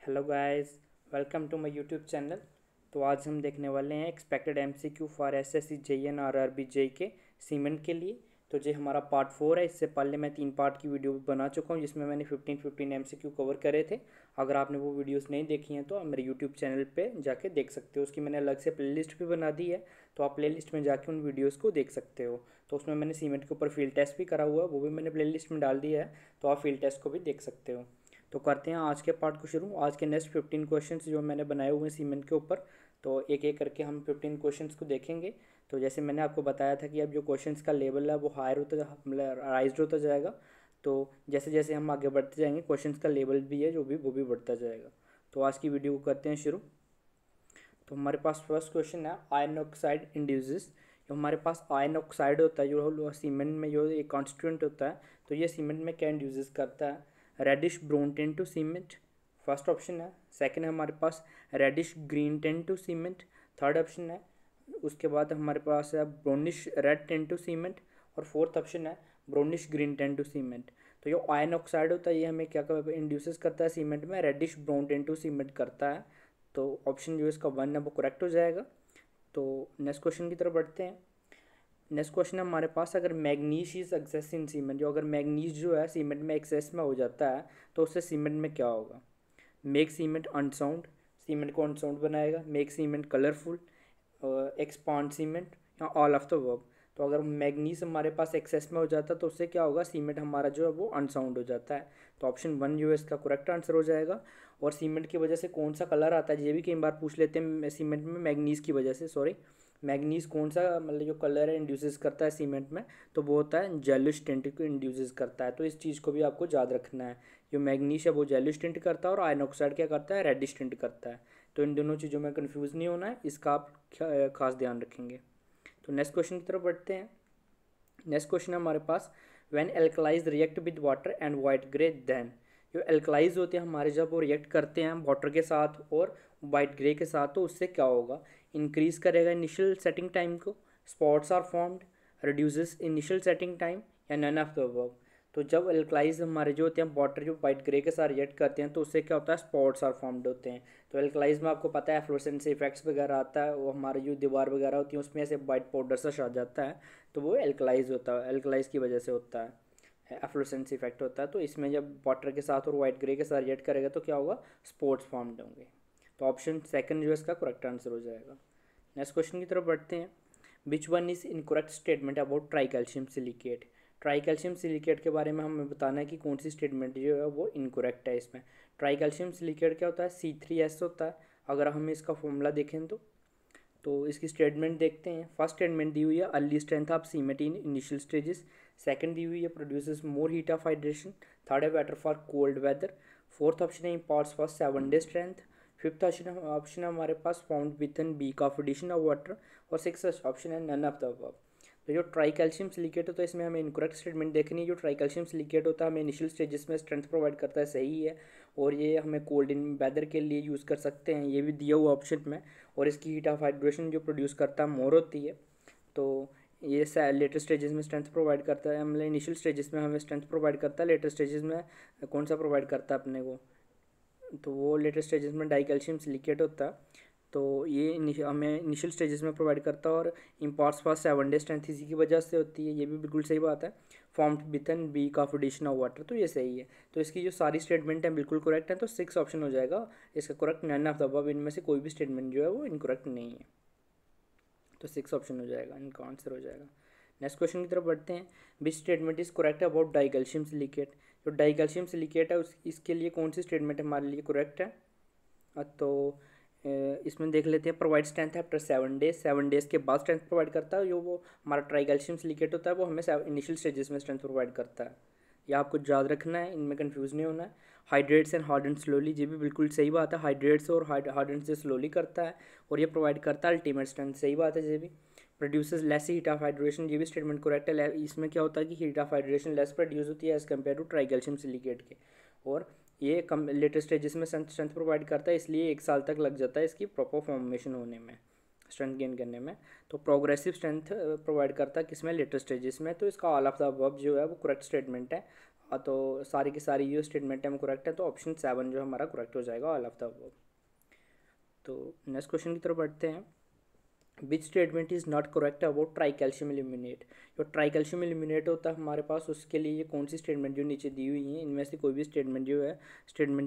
Hello guys, welcome to my YouTube channel. तो आज हम देखने वाले हैं expected MCQ for SSC JEN और आरआरबी जेई के सीमेंट के लिए। तो ये हमारा पार्ट 4 है। इससे पहले मैं 3 पार्ट की वीडियो बना चुका हूं जिसमें मैंने 15 एमसीक्यू कवर करे थे। अगर आपने वो वीडियोस नहीं देखी हैं तो आप मेरे यूट्यूब चैनल पे जाके देख सकते हो। उसकी मैंने अलग से प्लेलिस्ट भी बना दी है, तो आप प्लेलिस्ट में जाके उन वीडियोज़ को देख सकते हो। तो उसमें मैंने सीमेंट के ऊपर फील्ड टेस्ट भी करा हुआ है, वो भी मैंने प्लेलिस्ट में डाल दिया है, तो आप फील्ड टेस्ट को भी देख सकते हो। तो करते हैं आज के पार्ट को शुरू। आज के नेक्स्ट 15 क्वेश्चंस जो मैंने बनाए हुए हैं सीमेंट के ऊपर, तो एक एक करके हम 15 क्वेश्चंस को देखेंगे। तो जैसे मैंने आपको बताया था कि अब जो क्वेश्चंस का लेवल है वो हायर होता मतलब राइज होता जाएगा। तो जैसे जैसे हम आगे बढ़ते जाएंगे क्वेश्चंस का लेवल भी है जो भी वो भी बढ़ता जाएगा। तो आज की वीडियो को करते हैं शुरू। तो हमारे पास फर्स्ट क्वेश्चन है आयरन ऑक्साइड इंड्यूसेस। जो हमारे पास आयरन ऑक्साइड होता है जो सीमेंट में जो एक कॉन्स्टिट्यूएंट होता है, तो ये सीमेंट में क्या इंड्यूसेस करता है? Reddish brown tint to cement, first option है। सेकंड है हमारे पास reddish green tint to cement, third option है। उसके बाद हमारे पास है brownish red tint to cement, और फोर्थ ऑप्शन है brownish green tint to cement. तो जो आयरन ऑक्साइड होता है ये हमें क्या इंड्यूसेस करता है सीमेंट में? Reddish brown tint to cement करता है। तो ऑप्शन जो इसका 1 है वो करेक्ट हो जाएगा। तो नेक्स्ट क्वेश्चन की तरफ बढ़ते हैं। नेक्स्ट क्वेश्चन है हमारे पास, अगर manganese is excess in cement, जो अगर मैग्नीज जो है सीमेंट में एक्सेस में हो जाता है तो उससे सीमेंट में क्या होगा? मेक सीमेंट अनसाउंड, सीमेंट को अनसाउंड बनाएगा। Make cement colourful, expand cement, या ऑल ऑफ द वर्ब। तो अगर मैग्नीज हमारे पास एक्सेस में हो जाता है तो उससे क्या होगा? सीमेंट हमारा जो है वो अनसाउंड हो जाता है। तो ऑप्शन 1 जो है इसका करेक्ट आंसर हो जाएगा। और सीमेंट की वजह से कौन सा कलर आता है ये भी कई बार पूछ लेते हैं सीमेंट में। मैग्नीज की वजह से, सॉरी, मैग्नीज कौन सा मतलब जो कलर है इंड्यूसेस करता है सीमेंट में, तो वो होता है जेलिश टिंट को इंड्यूसेस करता है। तो इस चीज़ को भी आपको याद रखना है। जो मैग्नीज है वो जेलिश टिंट करता है और आयरन ऑक्साइड क्या करता है? रेडिश टिंट करता है। तो इन दोनों चीज़ों में कन्फ्यूज़ नहीं होना है, इसका आप खास ध्यान रखेंगे। तो नेक्स्ट क्वेश्चन की तरफ बढ़ते हैं। नेक्स्ट क्वेश्चन है हमारे पास, when alkalis react with water and white grey then. जो एल्कलाइज होते हैं हमारे जब वो रिएक्ट करते हैं वाटर के साथ और वाइट ग्रे के साथ, तो उससे क्या होगा? इंक्रीज करेगा इनिशियल सेटिंग टाइम को, spots are formed, reduces initial setting time, या नन ऑफ द अबव। तो जब एल्कलाइज हमारे जो होते हैं वाटर जो वाइट ग्रे के साथ रिएक्ट करते हैं तो उससे क्या होता है? स्पॉट्स आर फॉर्म्ड होते हैं। तो एल्कलाइज में आपको पता है फ्लोरेसेंस इफेक्ट्स वगैरह आता है, वो हमारी जो दीवार वगैरह होती है उसमें ऐसे वाइट पाउडर सा छा जाता है, तो वो एल्कलाइज होता है, एल्कलाइज की वजह से होता है, एफ्लोरेसेंस इफेक्ट होता है। तो इसमें जब वाटर के साथ और वाइट ग्रे के साथ रिएक्ट करेगा तो क्या होगा? स्पॉट्स फॉर्म्ड होंगे। तो ऑप्शन सेकंड जो है इसका करेक्ट आंसर हो जाएगा। नेक्स्ट क्वेश्चन की तरफ बढ़ते हैं। Which one is incorrect statement about try calcium silicate. Try calcium silicate के बारे में हमें बताना है कि कौन सी स्टेटमेंट जो है वो इनकरेक्ट है इसमें। ट्राई कैल्शियम सिलिकेट क्या होता है? C3S होता है। अगर हम इसका फॉर्मूला देखें तो इसकी स्टेटमेंट देखते हैं। फर्स्ट स्टेटमेंट दी हुई है early strength of cement in initial stages. Second दी हुई है produces more heat of hydration. Third है better for cold weather. Fourth option है imparts for 7 day strength. Fifth option है हमारे पास found within week of addition of water. और six option है नन ऑफ द अबव। तो जो try calcium silicate होता है इसमें हमें इनकरेक्ट स्टेटमेंट देखनी है। जो ट्राई कैल्शियम सिलिकेट होता है हमें इनिशियल स्टेजेस में स्ट्रेंथ प्रोवाइड करता है, सही है। और ये हमें कोल्ड इन वेदर के लिए यूज़ कर सकते हैं, ये भी दिया हुआ ऑप्शन में। और इसकी हीट ऑफ हाइड्रेशन जो प्रोड्यूस करता है मोर होती है। तो ये लेटर स्टेजेस में स्ट्रेंथ प्रोवाइड करता है, मतलब इनिशियल स्टेजेस में हमें स्ट्रेंथ प्रोवाइड करता है, लेटर स्टेजेस में कौन सा प्रोवाइड करता है अपने को? तो वो लेटर स्टेजेस में डाई कैल्शियम सिलिकेट होता है। तो ये हमें इनिशियल स्टेजेस में प्रोवाइड करता है और इम्पार्ट्स फॉर 7 डे स्ट्रेंथ इसी की वजह से होती है, ये भी बिल्कुल सही बात है। Formed within week of addition of water, तो ये सही है। तो इसकी जो सारी स्टेटमेंट है बिल्कुल करेक्ट है, तो 6 ऑप्शन हो जाएगा इसका correct. None of the above, इनमें से कोई भी स्टेटमेंट जो है वो इनकरेक्ट नहीं है, तो 6 ऑप्शन हो जाएगा, इनका आंसर हो जाएगा। नेक्स्ट क्वेश्चन की तरफ बढ़ते हैं। विच statement is correct about die calcium silicate. जो डाई कैल्शियम सिलिकेट है इसके लिए कौन सी स्टेटमेंट हमारे लिए करेक्ट है? तो इसमें देख लेते हैं। Provide strength after 7 days, 7 days के बाद स्ट्रेंथ प्रोवाइड करता है। जो वो हमारा ट्राई कैल्शियम सिलिकेट होता है वो हमें इनिशियल स्टेजेस में स्ट्रेंथ प्रोवाइड करता है, ये आपको याद रखना है, इनमें कंफ्यूज नहीं होना है। हाइड्रेट्स एंड हार्डन स्लोली, ये भी बिल्कुल सही बात है। हाइड्रेट्स और हार्डन से स्लोली करता है और ये प्रोवाइड करता है अल्टीमेट स्ट्रेंथ, सही बात है। ये भी produces less heat of hydration, ये भी स्टेटमेंट करेक्ट है। इसमें क्या होता है कि heat of hydration less produce होती है as compare to try calcium silicate के। और ये कम लेटर स्टेजेस में स्ट्रेंथ प्रोवाइड करता है, इसलिए 1 साल तक लग जाता है इसकी प्रॉपर फॉर्मेशन होने में, स्ट्रेंथ गेन करने में। तो प्रोग्रेसिव स्ट्रेंथ प्रोवाइड करता है किसमें? लेटर स्टेजेस में। तो इसका ऑल ऑफ द अबव जो है वो करेक्ट स्टेटमेंट है। तो सारी की सारी जो स्टेटमेंट है वो करेक्ट है, तो ऑप्शन 7 जो हमारा करेक्ट हो जाएगा ऑल ऑफ द अबव। तो नेक्स्ट क्वेश्चन की तरफ बढ़ते हैं। Which statement is not correct about try calcium aluminate. जो ट्राई कैल्शियम एल्यूमिनेट होता है हमारे पास, उसके लिए ये कौन सी स्टेटमेंट जो नीचे दी हुई है इनमें से कोई भी स्टेटमेंट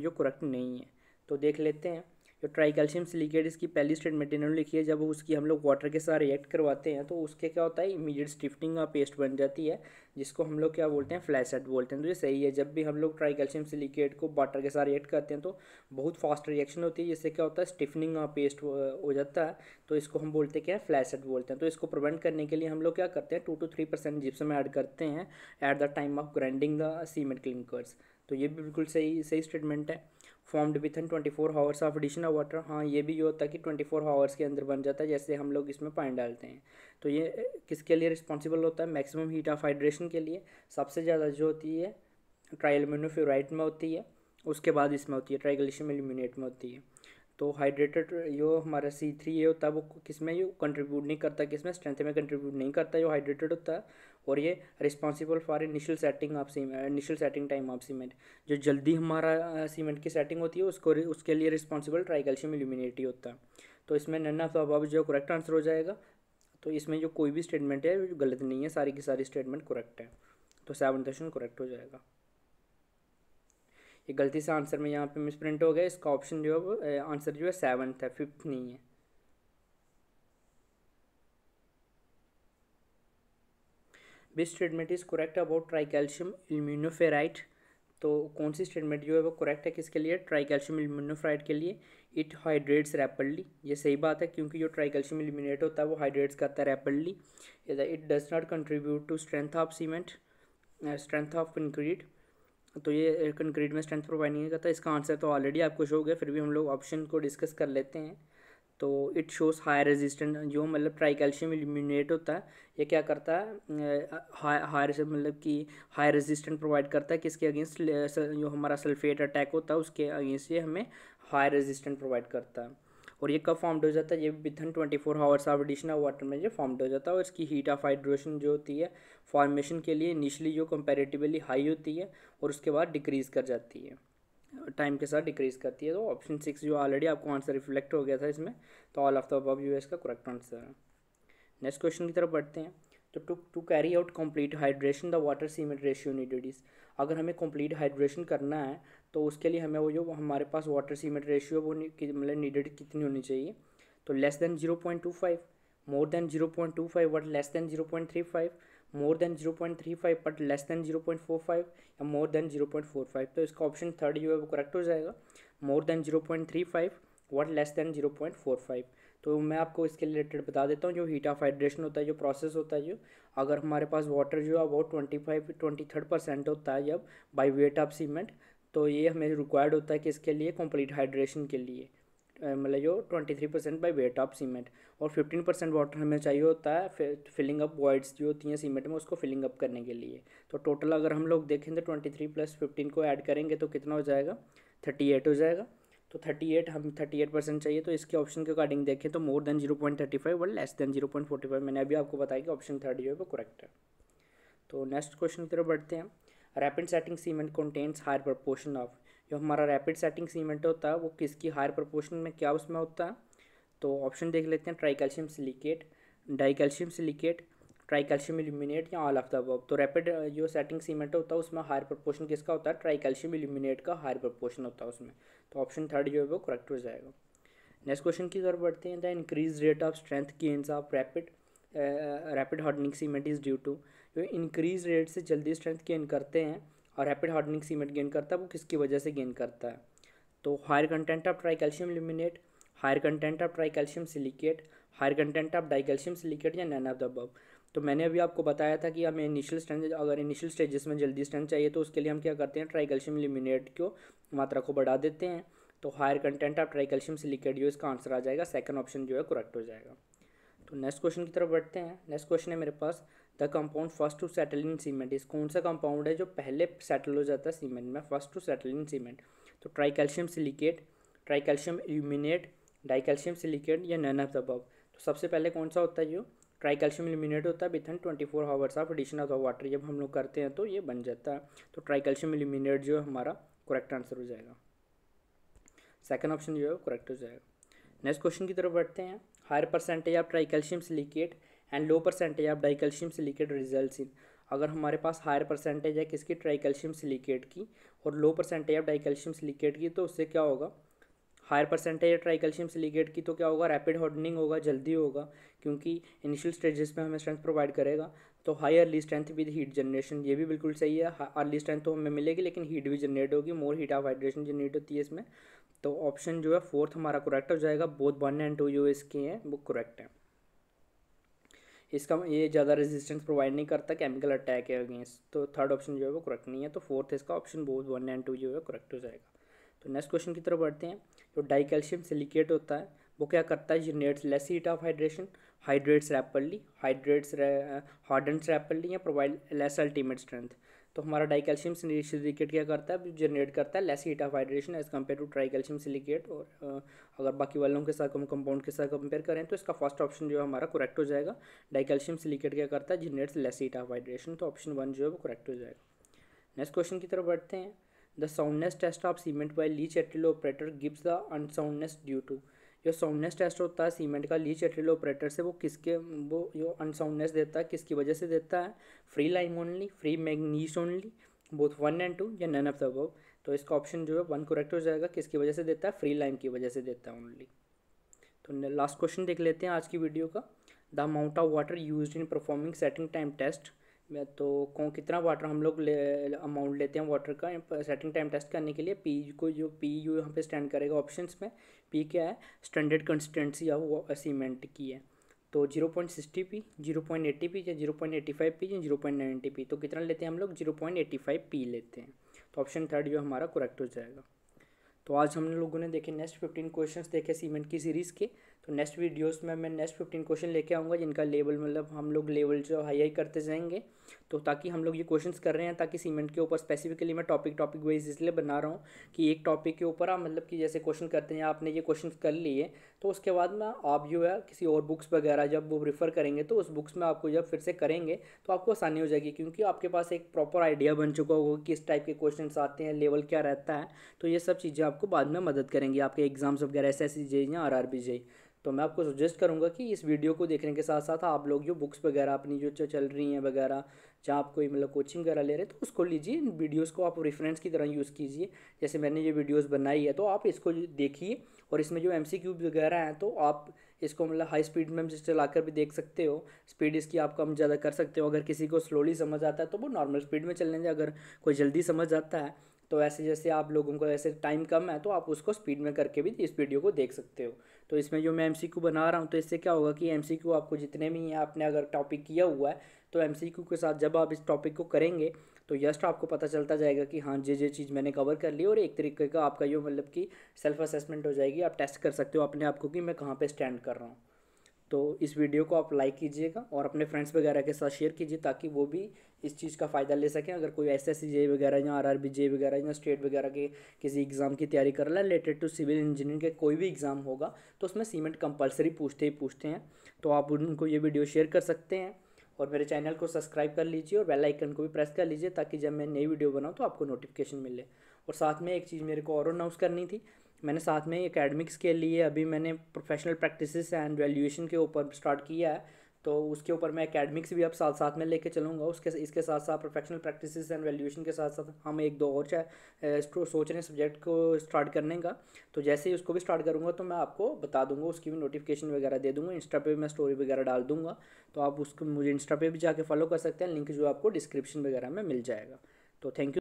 जो करेक्ट नहीं है। तो देख लेते हैं। जो ट्राई कैल्शियम सिलिकेट, इसकी पहली स्टेटमेंट इन्होंने लिखी है, जब उसकी हम लोग वाटर के साथ रिएक्ट करवाते हैं तो उसके क्या होता है, इमीडिएट स्टिफनिंग और पेस्ट बन जाती है, जिसको हम लोग क्या बोलते हैं, फ्लैशेट बोलते हैं। तो ये सही है, जब भी हम लोग ट्राई कैल्शियम सिलिकेट को वाटर के साथ रिएक्ट करते हैं तो बहुत फास्ट रिएक्शन होती है, जिससे क्या होता है, स्टिफनिंग और पेस्ट हो जाता है। तो इसको हम बोलते क्या है, फ्लैशेट बोलते हैं। तो इसको प्रिवेंट करने के लिए हम लोग क्या करते हैं, 2 to 3% जिप्सम ऐड करते हैं at the time of grinding the cement clinkers. तो ये भी बिल्कुल सही सही स्टेटमेंट है। Formed within 24 hours of addition of water. हाँ, ये भी जो होता है कि 24 आवर्स के अंदर बन जाता है, जैसे हम लोग इसमें पानी डालते हैं। तो ये किसके लिए रिस्पॉन्सिबल होता है, मैक्सिमम हीट ऑफ हाइड्रेशन के लिए। सबसे ज़्यादा जो होती है ट्राइएल्युमिनोफ्लोराइड में होती है, उसके बाद इसमें होती है ट्राइग्लिशियम एल्यूमिनेट में होती है। तो हाइड्रेटेड जो हमारा C3 ये होता है वो किसमें ये कंट्रीब्यूट नहीं करता, किसमें, स्ट्रेंथ में कंट्रीब्यूट नहीं करता जो हाइड्रेटेड होता है। और ये responsible for initial setting time of cement. जो जल्दी हमारा सीमेंट की सेटिंग होती है उसके लिए रिस्पॉन्सिबल ट्राइकैल्शियम एल्यूमिनेट ही होता है। तो इसमें नन ऑफ द अबव जो करेक्ट आंसर हो जाएगा। तो इसमें जो कोई भी स्टेटमेंट है जो गलत नहीं है, सारी की सारी स्टेटमेंट करेक्ट है। तो 7 ऑप्शन करेक्ट हो जाएगा। ये गलती से आंसर में यहाँ पे मिसप्रिंट हो गया, इसका ऑप्शन जो है आंसर जो है 7th है, 5th नहीं है। Which statement is correct about tricalcium aluminoferrite. तो कौन सी स्टेटमेंट जो है वो करेक्ट है किसके लिए, ट्राइकैल्शियम एल्यूमिनोफेराइड के लिए। इट हाइड्रेट्स रैपिडली, ये सही बात है, क्योंकि जो ट्राइकैल्शियम एल्यूमिनेट होता है वो हाइड्रेट्स करता है rapidly. It does not contribute to strength of cement, strength of concrete. तो ये कंक्रीट में स्ट्रेंथ प्रोवाइड नहीं करता। इसका आंसर तो ऑलरेडी आपको शो हो गया, फिर भी हम लोग ऑप्शन को डिस्कस कर लेते हैं। तो इट शोज़ हाई रेजिस्टेंट, जो मतलब ट्राइकैल्शियम एल्यूमिनेट होता है ये क्या करता है, हाई से मतलब कि हाई रेजिस्टेंट प्रोवाइड करता है किसके अगेंस्ट, जो हमारा सल्फेट अटैक होता है उसके अगेंस्ट ये हमें हाई रेजिस्टेंट प्रोवाइड करता है। और ये कब फॉर्म्ड हो जाता है, ये within 24 hours of addition of water में ये फॉर्म्ड हो जाता है। और इसकी हीट ऑफ हाइड्रेशन जो होती है फॉर्मेशन के लिए इनिशियली जो कंपैरेटिवली हाई होती है और उसके बाद डिक्रीज़ कर जाती है, टाइम के साथ डिक्रीज करती है। तो ऑप्शन 6 जो ऑलरेडी आपको आंसर रिफ्लेक्ट हो गया था इसमें, तो ऑल ऑफ द अबव जो है इसका करेक्ट आंसर है। नेक्स्ट क्वेश्चन की तरफ बढ़ते हैं। तो to carry out complete hydration the water cement ratio needed is. अगर हमें कंप्लीट हाइड्रेशन करना है तो उसके लिए हमें वो जो हमारे पास वाटर सीमेंट रेशियो वो मतलब नीडेड कितनी होनी चाहिए। तो less than 0.25, more than 0.25 but less than 0.35, more than 0.35 but less than 0.45, या मोर देन 0.45। तो इसका ऑप्शन 3 जो है वो करेक्ट हो जाएगा, more than 0.35 but less than 0.45। तो मैं आपको इसके रिलेटेड बता देता हूँ। जो हीट ऑफ हाइड्रेशन होता है, जो प्रोसेस होता है, जो अगर हमारे पास वाटर जो है अबाउट 23% होता है जब बाई वेट ऑफ सीमेंट, तो ये हमें रिक्वायर्ड होता है कि इसके लिए कंप्लीट हाइड्रेशन के लिए मतलब जो 23% बाई वेट ऑफ सीमेंट। और 15% वाटर हमें चाहिए होता है फिलिंग अप वॉइड्स जो होती हैं सीमेंट में, उसको फिलिंग अप करने के लिए। तो टोटल अगर हम लोग देखें तो 23 + 15 को ऐड करेंगे तो कितना हो जाएगा, 38 हो जाएगा। तो 38% चाहिए। तो इसके ऑप्शन के अकॉर्डिंग देखें तो मोर देन 0.35 और लेस देन 0.45। मैंने अभी आपको बताया कि ऑप्शन 3 जो है वो करेक्ट है। तो नेक्स्ट क्वेश्चन की तरफ बढ़ते हैं। Rapid setting cement contains higher proportion of. जो हमारा रैपिड सेटिंग सीमेंट होता है वो किसकी हायर प्रपोर्शन में क्या उसमें होता है। तो ऑप्शन देख लेते हैं, tricalcium silicate, dicalcium silicate, tricalcium aluminate, या ऑल ऑफ द अबव। तो रैपिड जो सेटिंग सीमेंट होता है उसमें हायर प्रपोर्शन किसका होता है, ट्राइकैल्शियम एल्यूमिनेट का हायर प्रपोर्शन होता है उसमें। तो ऑप्शन 3 जो है वो करेक्ट हो जाएगा। नेक्स्ट क्वेश्चन की तरफ बढ़ते हैं। The increase rate of strength gains of rapid hardening cement is due to. जो इंक्रीज रेट से जल्दी स्ट्रेंथ गेन करते हैं और रैपिड हार्डनिंग सीमेंट गेन करता है वो किसकी वजह से गेन करता है। तो higher content of tricalcium aluminate, higher content of tricalcium silicate, higher content of dicalcium silicate, या नन ऑफ द अबव। तो मैंने अभी आपको बताया था कि हमें इनिशियल स्ट्रेंथ, अगर इनिशियल स्टेजेस में जल्दी स्ट्रेंथ चाहिए तो उसके लिए हम क्या करते हैं, ट्राइकैल्शियम एल्यूमिनेट को मात्रा को बढ़ा देते हैं। तो higher content of tricalcium silicate जो इसका आंसर आ जाएगा, सेकंड ऑप्शन जो है करेक्ट हो जाएगा। तो नेक्स्ट क्वेश्चन की तरफ बढ़ते हैं। नेक्स्ट क्वेश्चन है मेरे पास, the compound first to settle in cement is. कौन सा कंपाउंड है जो पहले सेटल हो जाता है सीमेंट में, first to settle in cement. तो tricalcium silicate, tricalcium aluminate, dicalcium silicate, या नन ऑफ द अबव। तो सबसे पहले कौन सा होता है जो ट्राई कैल्शियम एलिमिनेट होता है within 24 hours of addition of the water. जब हम लोग करते हैं तो ये बन जाता है। तो ट्राई कैल्शियम एलिमिनेट जो है हमारा करेक्ट आंसर हो जाएगा। सेकंड ऑप्शन जो है करेक्ट हो जाएगा। नेक्स्ट क्वेश्चन की तरफ बढ़ते हैं। Higher percentage of try calcium silicate and low percentage of die calcium silicate results in. अगर हमारे पास हायर परसेंटेज है किसकी, ट्राई कैल्शियम सिलिकेट की, और low percentage of die calcium silicate की, तो उससे क्या होगा, हायर परसेंटेज है ट्राई कैल्शियम सिलिकेट की तो क्या होगा, रैपिड हार्डनिंग होगा, जल्दी होगा, क्योंकि इनिशियल स्टेजेस में हमें स्ट्रेंथ प्रोवाइड करेगा। तो high early strength with heat generation, ये भी बिल्कुल सही है। अर्ली स्ट्रेंथ तो हमें मिलेगी लेकिन हीट भी जनरेट होगी, मोर हीट ऑफ हाइड्रेशन जनरेट होती है इसमें। तो ऑप्शन जो है फोर्थ हमारा करेक्ट हो जाएगा। बोथ 1 एंड 2 जो इसके हैं वो करेक्ट है। इसका ये ज़्यादा रेजिस्टेंस प्रोवाइड नहीं करता केमिकल अटैक है अगेंस्ट, तो थर्ड ऑप्शन जो है वो करेक्ट नहीं है। तो फोर्थ इसका ऑप्शन बोथ 1 एंड 2 जो है करेक्ट हो जाएगा। तो नेक्स्ट क्वेश्चन की तरफ बढ़ते हैं। जो डाई कैल्शियम सिलिकेट होता है वो क्या करता है, generates less heat of hydration, hydrates rapidly, hardens rapidly, या प्रोवाइड लेस अल्टीमेट स्ट्रेंथ। तो हमारा डाई कैल्शियम सिलिकेट क्या करता है, जनरेट करता है less heat of hydration as compare to try calcium silicate. और अगर बाकी वालों के साथ कंपाउंड के साथ कंपेयर करें तो इसका फर्स्ट ऑप्शन जो है हमारा करेक्ट हो जाएगा। डाई कैल्शियम सिलिकेट क्या करता है, generates less heat of hydration. तो ऑप्शन 1 जो है वो करेक्ट हो जाएगा। नेक्स्ट क्वेश्चन की तरफ बढ़ते हैं। The soundness test of cement by Le Chatelier operator gives the unsoundness due to. जो साउंडनेस टेस्ट होता है सीमेंट का ली चैटरिलो ऑपरेटर से, वो जो अनसाउंडनेस देता है किसकी वजह से देता है, free lime only, free manganese only, both 1 and 2, या नन ऑफ द अबव। तो इसका ऑप्शन जो है 1 करेक्ट हो जाएगा। किसकी वजह से देता है, फ्री लाइम की वजह से देता है ओनली। तो लास्ट क्वेश्चन देख लेते हैं आज की वीडियो का। The amount of water used in performing setting time test. तो कितना वाटर हम लोग अमाउंट लेते हैं वाटर का सेटिंग टाइम टेस्ट करने के लिए। पी को जो पी यू यहाँ पे स्टैंड करेगा ऑप्शंस में। पी क्या है, स्टैंडर्ड कंसिस्टेंसी ऑफ सीमेंट की है। तो 0.60 पी, 0.80 पी, या 0.85 पी, या 0.90 पी। तो कितना लेते हैं हम लोग, 0.85 पी लेते हैं। तो ऑप्शन थर्ड जो हमारा करेक्ट हो जाएगा। तो आज हम लोगों ने देखे नेक्स्ट 15 क्वेश्चंस देखे सीमेंट की सीरीज़ के। तो नेक्स्ट वीडियोस में मैं नेक्स्ट 15 क्वेश्चन लेके आऊँगा जिनका लेवल मतलब हम लोग लेवल जो हाई करते जाएंगे। तो ताकि हम लोग ये क्वेश्चंस कर रहे हैं ताकि सीमेंट के ऊपर स्पेसिफिकली मैं टॉपिक वाइज इसलिए बना रहा हूँ कि एक टॉपिक के ऊपर आप मतलब कि जैसे क्वेश्चन करते हैं, आपने ये क्वेश्चन कर लिए तो उसके बाद में आप जो है किसी और बुक्स वगैरह जब वो रेफ़र करेंगे तो उस बुक्स में आपको जब फिर से करेंगे तो आपको आसानी हो जाएगी, क्योंकि आपके पास एक प्रॉपर आइडिया बन चुका होगा किस टाइप के क्वेश्चन आते हैं, लेवल क्या रहता है। तो ये सब चीज़ें आपको बाद में मदद करेंगी आपके एग्जाम्स वगैरह SSC JEE या RRB JEE। तो मैं आपको सजेस्ट करूंगा कि इस वीडियो को देखने के साथ साथ आप लोग जो बुक्स वगैरह अपनी जो चल रही हैं वगैरह, जहाँ आप कोई मतलब कोचिंग वगैरह ले रहे हैं तो उसको लीजिए, इन वीडियोस को आप रेफरेंस की तरह यूज़ कीजिए। जैसे मैंने ये वीडियोस बनाई है तो आप इसको देखिए, और इसमें जो MCQ वगैरह हैं तो आप इसको मतलब हाई स्पीड में चला कर भी देख सकते हो, स्पीड इसकी आप कम ज़्यादा कर सकते हो। अगर किसी को स्लोली समझ आता है तो वो नॉर्मल स्पीड में चलने दें, अगर कोई जल्दी समझ आता है तो ऐसे जैसे आप लोगों को ऐसे टाइम कम है तो आप उसको स्पीड में करके भी इस वीडियो को देख सकते हो। तो इसमें जो मैं MCQ बना रहा हूँ तो इससे क्या होगा कि MCQ आपको जितने भी हैं आपने अगर टॉपिक किया हुआ है तो MCQ के साथ जब आप इस टॉपिक को करेंगे तो जस्ट आपको पता चलता जाएगा कि हाँ ये चीज़ मैंने कवर कर ली, और एक तरीके का आपका जो मतलब कि सेल्फ असेसमेंट हो जाएगी। आप टेस्ट कर सकते हो अपने आप को कि मैं कहाँ पे स्टैंड कर रहा हूँ। तो इस वीडियो को आप लाइक कीजिएगा और अपने फ्रेंड्स वगैरह के साथ शेयर कीजिए ताकि वो भी इस चीज़ का फ़ायदा ले सकें। अगर कोई SSC JEE वगैरह या RRB JEE वगैरह या स्टेट वगैरह के किसी एग्ज़ाम की तैयारी कर रहा है रिलेटेड टू सिविल इंजीनियरिंग के कोई भी एग्ज़ाम होगा तो उसमें सीमेंट कंपलसरी पूछते हैं। तो आप उनको ये वीडियो शेयर कर सकते हैं और मेरे चैनल को सब्सक्राइब कर लीजिए और बेल आइकन को भी प्रेस कर लीजिए ताकि जब मैं नई वीडियो बनाऊँ तो आपको नोटिफिकेशन मिले। और साथ में एक चीज़ मेरे को और अनाउंस करनी थी, मैंने साथ में एकेडमिक्स के लिए अभी मैंने प्रोफेशनल प्रैक्टिसेस एंड वैल्यूएशन के ऊपर स्टार्ट किया है। तो उसके ऊपर मैं एकेडमिक्स भी अब साथ में लेके चलूँगा। इसके साथ साथ प्रोफेशनल प्रैक्टिसेस एंड वैल्यूएशन के साथ साथ हम 1-2 और सोच रहे हैं सब्जेक्ट को स्टार्ट करने का। तो जैसे ही उसको भी स्टार्ट करूँगा तो मैं आपको बता दूंगा, उसकी भी नोटिफिकेशन वगैरह दे दूँगा। इंस्टा पे भी मैं स्टोरी वगैरह डाल दूँगा, तो आप उसको मुझे इंस्टा पे भी जाके फॉलो कर सकते हैं। लिंक जो आपको डिस्क्रिप्शन वगैरह में मिल जाएगा। तो थैंक यू।